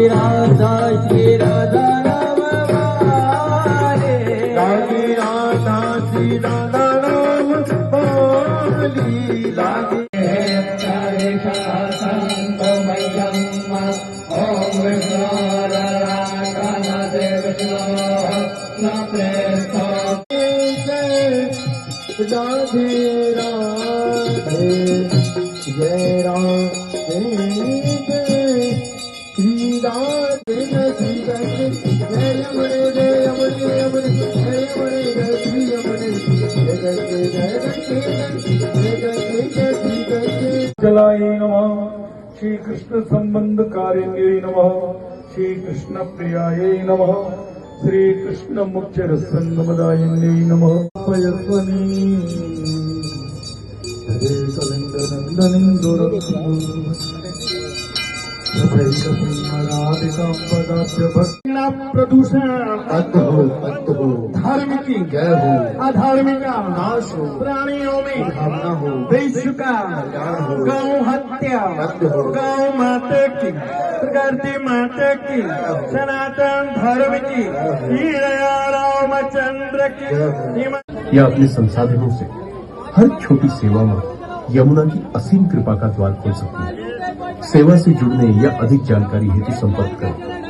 राधा श्री राधा नाम वाले राधा श्री राधा नाम वाली लागे शासंतमयम् ॐ विष्णोरराधनते विष्णो न प्रेष्ठो राधे राधे जय राधे श्री राधे श्री राधे जय रमणे जय रमणे रमणे जय रमणे जय श्री रमणे जय जय जय जय जय जलाय नमः। श्री कृष्ण संबंध कारिण्ये नमः। श्री कृष्ण प्रियाय नमः। श्री कृष्ण मुख्य रसंगमदायिन्ये नमः। पयस्वनी हरे कलिंगनंदनी प्रदूषण धार्मिक जय हो अधार्मिक नाश हो प्राणियों में भावना हो देश का गौ हत्या गौ माता की प्रकृति माता की सनातन धर्म की रामचंद्र की या अपने संसाधनों से हर छोटी सेवा में यमुना की असीम कृपा का द्वार खोल सकती है। सेवा से जुड़ने या अधिक जानकारी हेतु संपर्क करें।